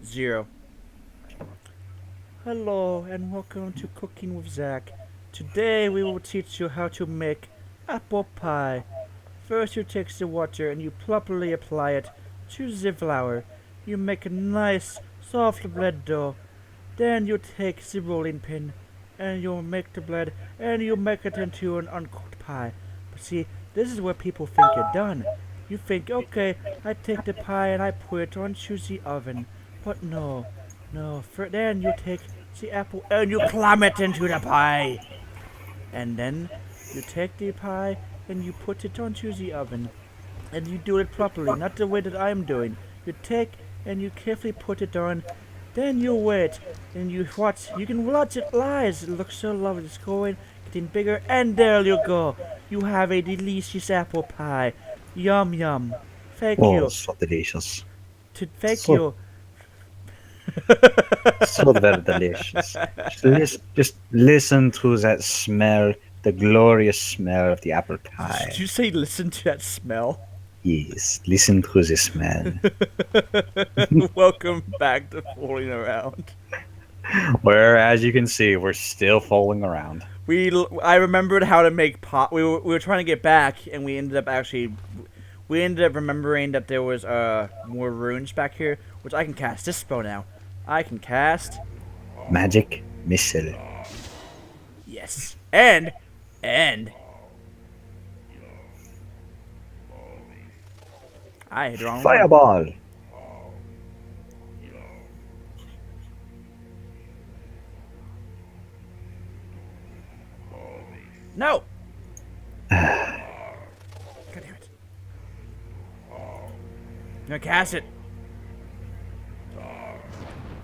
0. Hello and welcome to Cooking with Zach. Today we will teach you how to make apple pie. First you take the water and you properly apply it to the flour. You make a nice soft bread dough. Then you take the rolling pin and you make the bread and you make it into an uncooked pie. But see, this is where people think you're done. You think, okay, I take the pie and I put it onto the oven. But no, no, then you take the apple and you climb it into the pie. And then you take the pie and you put it onto the oven. And you do it properly, not the way that I'm doing. You take and you carefully put it on. Then you wait and you watch. You can watch it rise. It looks so lovely. It's going, getting bigger, and there you go. You have a delicious apple pie. Yum yum. Thank Oh, you. so delicious. Thank So, you. so very delicious. Just listen to that smell, the glorious smell of the apple Did pie. you say listen to that smell? Yes, listen to the smell. Welcome back to Foaling Around. Where, as you can see, we're still falling around. I remembered how to make pot. We were trying to get back, and we ended up remembering that there was more runes back here, which I can cast this spell now. I can cast Magic missile. yes, and I hit the wrong one. Fireball. No. God damn it! I'm gonna cast it.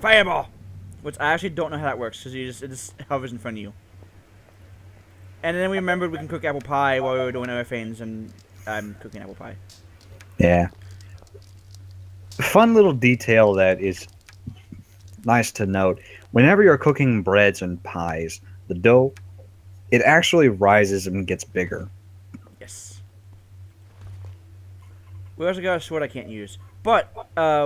Fireball, which I actually don't know how that works because it just hovers in front of you. And then we remembered we can cook apple pie while we were doing other things, and I'm cooking apple pie. Yeah. Fun little detail that is nice to note. Whenever you're cooking breads and pies, the dough, it actually rises and gets bigger. Yes. We also got a sword I can't use. But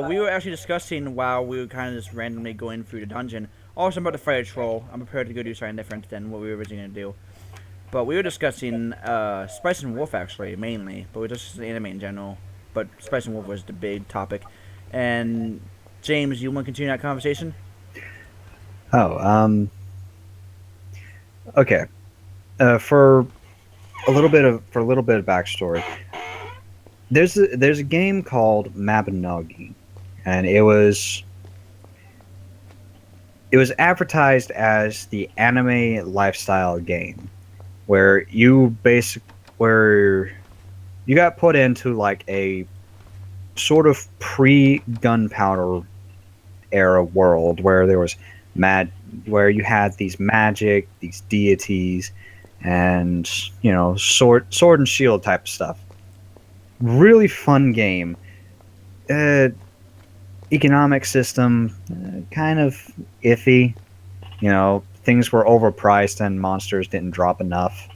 we were actually discussing while we were kind of just randomly going through the dungeon. Also, I'm about to fight a troll. I'm prepared to go do something different than what we were originally going to do. But we were discussing Spice and Wolf, actually, mainly. But we were just anime in general. But Spice and Wolf was the big topic. And, James, you want to continue that conversation? Oh, okay. For a little bit of backstory, there's a game called Mabinogi, and it was advertised as the anime lifestyle game, where where you got put into like a sort of pre-gunpowder era world where there was where you had these deities, and sword and shield type of stuff. Really fun game. Uh, Economic system, kind of iffy. Things were overpriced and monsters didn't drop enough.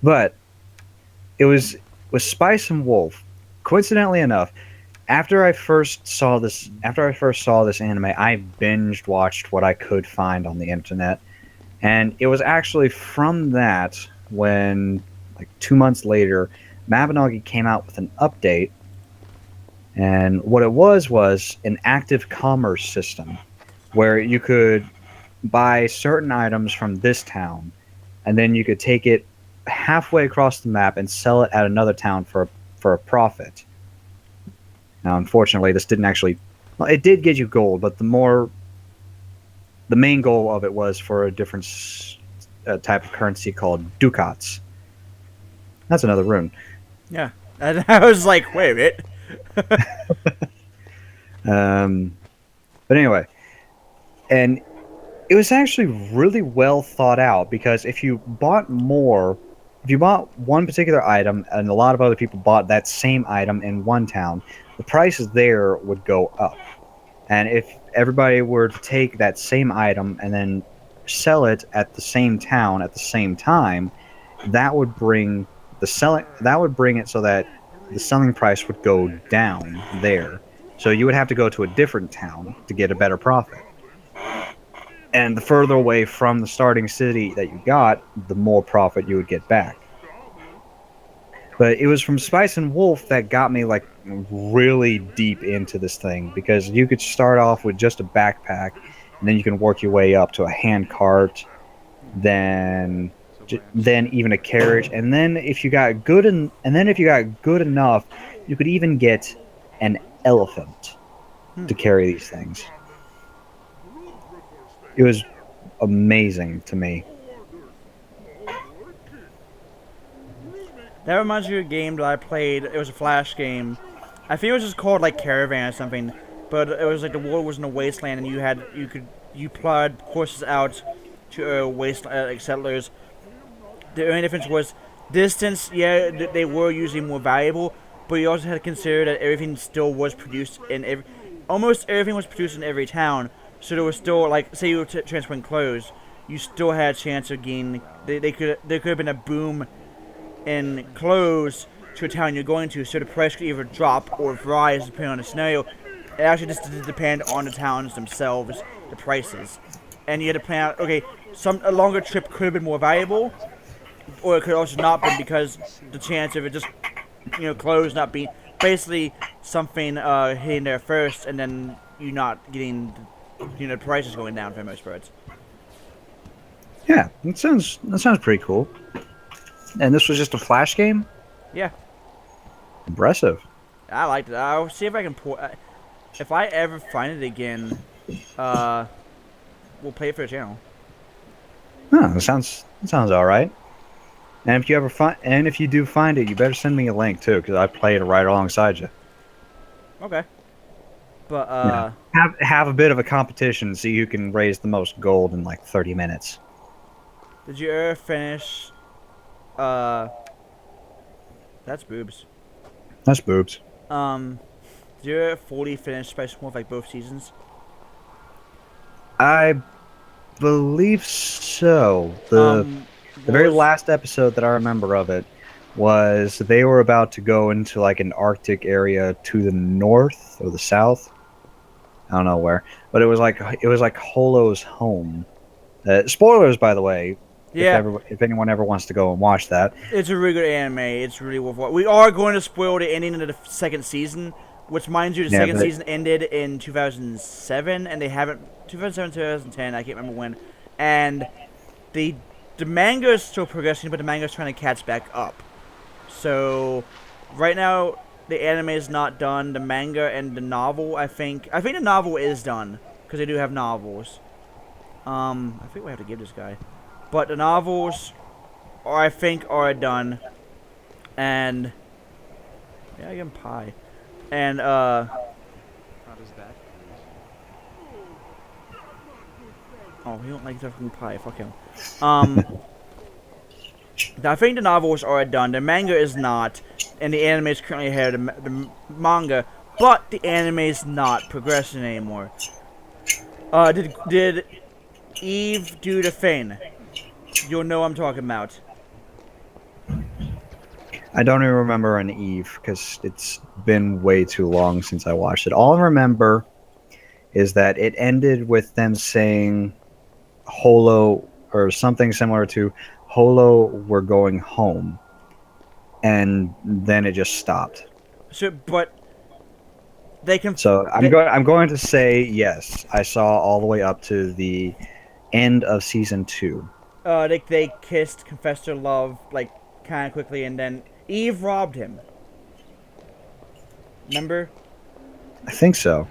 But it was with Spice and Wolf. Coincidentally enough, after I first saw this anime, I binged watched what I could find on the internet, and it was actually from that when, like 2 months later, Mabinogi came out with an update, and what it was an active commerce system where you could buy certain items from this town, and then you could take it halfway across the map and sell it at another town for a profit. Now, unfortunately, this didn't actually. Well, it did get you gold, but the main goal of it was for a different type of currency called ducats. That's another rune. Yeah. And I was like, wait a minute. Um, but anyway, and it was actually really well thought out, because if you bought one particular item and a lot of other people bought that same item in one town, the prices there would go up. And if everybody were to take that same item and then sell it at the same town at the same time, that would bring it so that the selling price would go down there. So you would have to go to a different town to get a better profit. And the further away from the starting city that you got, the more profit you would get back. But it was from Spice and Wolf that got me like really deep into this thing, because you could start off with just a backpack, and then you can work your way up to a hand cart, then even a carriage, and then if you got good enough, you could even get an elephant to carry these things. It was amazing to me. That reminds me of a game that I played. It was a Flash game. I think it was just called like Caravan or something. But it was like the world was in a wasteland, and you plotted courses out to wasteland like settlers. The only difference was distance. Yeah, they were usually more valuable, but you also had to consider that everything still was produced in almost everything was produced in every town. So there was still, like, say you were transferring clothes, you still had a chance of gaining. There could have been a boom in clothes to a town you're going to, so the price could either drop or rise depending on the scenario. It actually just did depend on the towns themselves, the prices, and you had to plan out. Okay, a longer trip could have been more valuable, or it could also not been, because the chance of it just clothes not being basically something hitting there first, and then you not getting the prices going down for the most part. Yeah, that sounds pretty cool. And this was just a Flash game? Yeah. Impressive. I liked it. I'll see if I can pour. If I ever find it again, we'll play it for the channel. Huh, that sounds all right. And if you do find it, you better send me a link too, because I play it right alongside you. Okay. But have a bit of a competition, see who can raise the most gold in like 30 minutes. Did you ever finish? That's boobs. That's boobs. Did you ever fully finish Spice Wolf like both seasons? I believe so. The very last episode that I remember of it was they were about to go into like an Arctic area to the north or the south. I don't know where, but it was like Holo's home. Spoilers, by the way. Yeah. If anyone ever wants to go and watch that, It's a really good anime. It's really worth watching. We are going to spoil the ending of the second season, which, mind you, the second season ended in 2007, and they haven't 2007, 2010. I can't remember when. And the manga is still progressing, but the manga is trying to catch back up. So right now the anime is not done. The manga and the novel, I think the novel is done, because they do have novels. I think we have to give this guy. But the novels, I think, are done. And yeah, I give him pie. And How does that? oh, he don't like fucking pie. Fuck him. I think the novels are done. The manga is not, and the anime is currently ahead of the manga. But the anime is not progressing anymore. Did Eve do the thing? You'll know what I'm talking about. I don't even remember an Eve because it's been way too long since I watched it. All I remember is that it ended with them saying Holo, or something similar to Holo, we're going home. And then it just stopped. So, but they can. So I'm going to say yes. I saw all the way up to the end of season 2. They kissed, confessed their love, like, kind of quickly, and then Eve robbed him. Remember? I think so.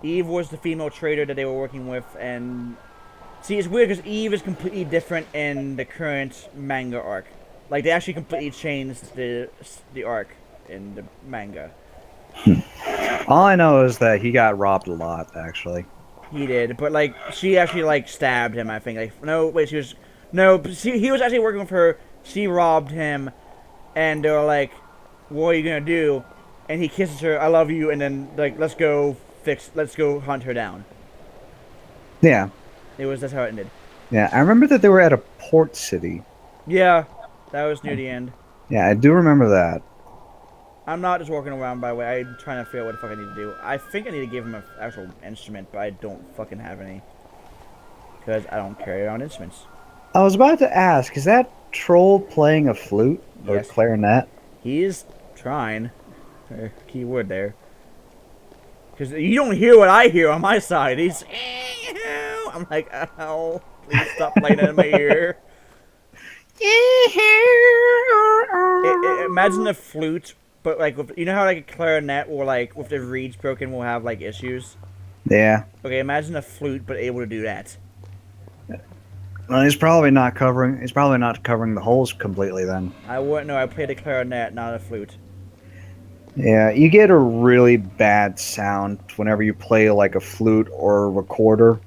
Eve was the female traitor that they were working with, and see, it's weird because Eve is completely different in the current manga arc. Like, they actually completely changed the arc in the manga. All I know is that he got robbed a lot, actually. He did, but like, she actually like stabbed him. I think. Like, no, wait, he was actually working with her. She robbed him, and they were like, "What are you gonna do?" And he kisses her, "I love you," and then like, let's go hunt her down. Yeah. That's how it ended. Yeah, I remember that they were at a port city. Yeah, that was near the end. Yeah, I do remember that. I'm not just walking around, by the way. I'm trying to figure out what the fuck I need to do. I think I need to give him an actual instrument, but I don't fucking have any. Because I don't carry around instruments. I was about to ask, is that troll playing a flute or Yes. clarinet? He is trying. Keyword there. Because you don't hear what I hear on my side. He's... I'm like, ow. Please stop playing it in my ear. Imagine a flute, but like, with, you know how like a clarinet or like with the reeds broken will have like issues? Yeah. Okay, imagine a flute, but able to do that. Well, he's probably not covering the holes completely then. I wouldn't know. I played a clarinet, not a flute. Yeah, you get a really bad sound whenever you play like a flute or a recorder,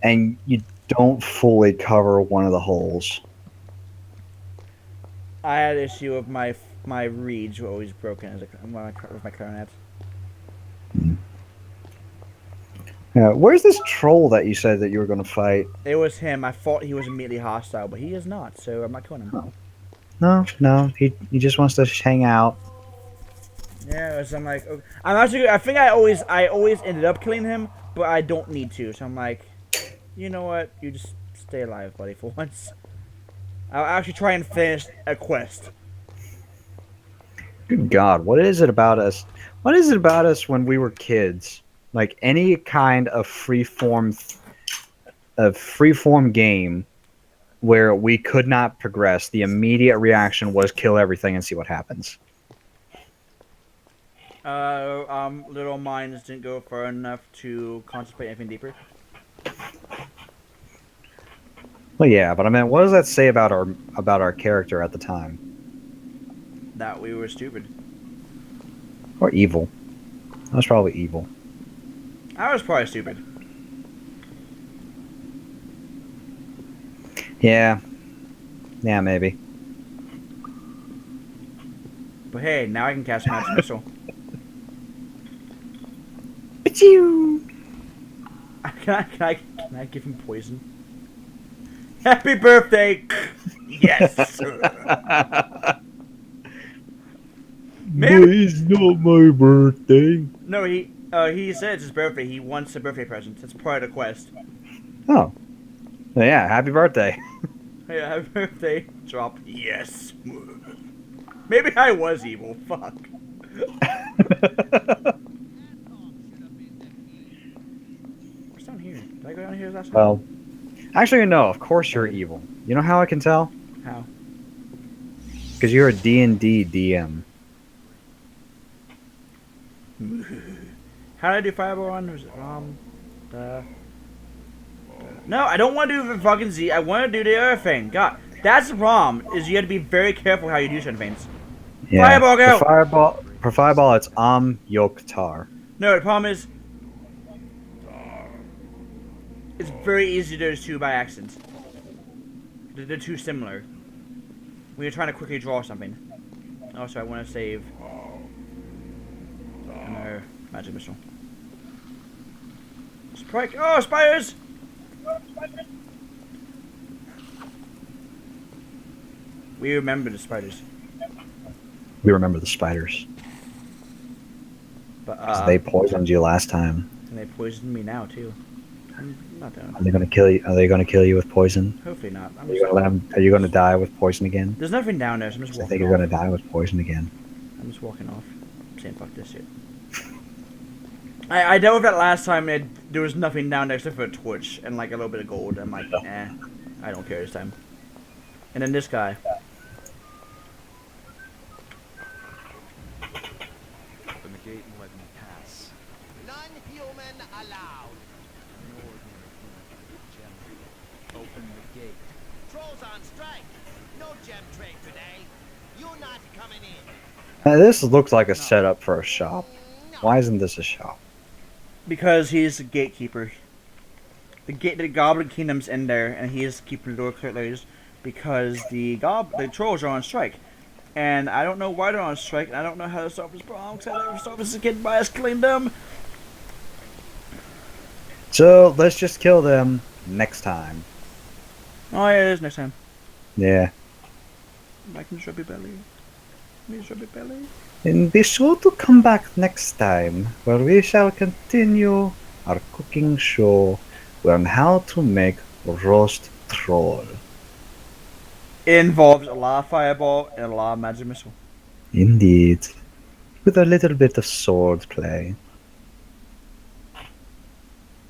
and you don't fully cover one of the holes. I had an issue with my reeds were always broken as with my clarinet. Yeah, where's this troll that you said that you were going to fight? It was him. I thought he was immediately hostile, but he is not. So I'm not killing him. No, he just wants to hang out. Yeah, so I'm like, okay. I'm actually. I think I always ended up killing him, but I don't need to. So I'm like, you know what? You just stay alive, buddy, for once. I'll actually try and finish a quest. Good God, what is it about us? What is it about us when we were kids? Like any kind of freeform game where we could not progress, the immediate reaction was kill everything and see what happens. Little minds didn't go far enough to contemplate anything deeper. Well, yeah, but I mean, what does that say about our character at the time? That we were stupid. Or evil? I was probably evil. I was probably stupid. Yeah, maybe. But hey, now I can cast Magic Missile. Can I give him poison? Happy birthday! Yes! But it's not my birthday. No, he said it's his birthday. He wants a birthday present. That's part of the quest. Oh. Well, yeah, happy birthday. Yeah, happy birthday. Drop. Yes. Maybe I was evil. Fuck. What's down here? Did I go down here last time? Well, actually, no, of course you're evil. You know how I can tell? How? Because you're a D&D DM. How did I do Fireball on? Was it No, I don't want to do the fucking Z. I want to do the other thing. God, that's the problem. Is you have to be very careful how you do certain things. Yeah. Fireball, go! For Fireball, it's Yoktar. No, the problem is it's very easy to do those two by accident. They're too similar. When you're trying to quickly draw something. Also, I want to save another magic missile. Strike! Oh, spiders! We remember the spiders. We remember the spiders. But 'Cause they poisoned you last time. and they poisoned me now too. I'm not done. Are they going to kill you? Are they going to kill you with poison? Hopefully not. Are you going to die with poison again? There's nothing down there, so I'm just I walking think you're off. going to die with poison again. I'm just walking off. I'm saying fuck this shit. I dealt with that last time. There was nothing down there except for a torch and like a little bit of gold. I'm like, I don't care this time. And then this guy. Open the gate and let me pass. Non-human allowed. Open the gate. Trolls on strike. No gem trade today. You're not coming in. This looks like a setup for a shop. Why isn't this a shop? Because he's the gatekeeper. The Goblin Kingdom's in there, and he's keeping the door closed because the trolls are on strike. And I don't know why they're on strike, and I don't know how to solve this problem, because I never solved this kid by us killing them. So, let's just kill them next time. Oh yeah, it is next time. Yeah. I can show you belly. miserable belly. And be sure to come back next time, where we shall continue our cooking show on how to make roast troll. Involves a lot of fireball and a lot of magic missile. Indeed, with a little bit of sword play.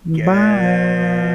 Bye.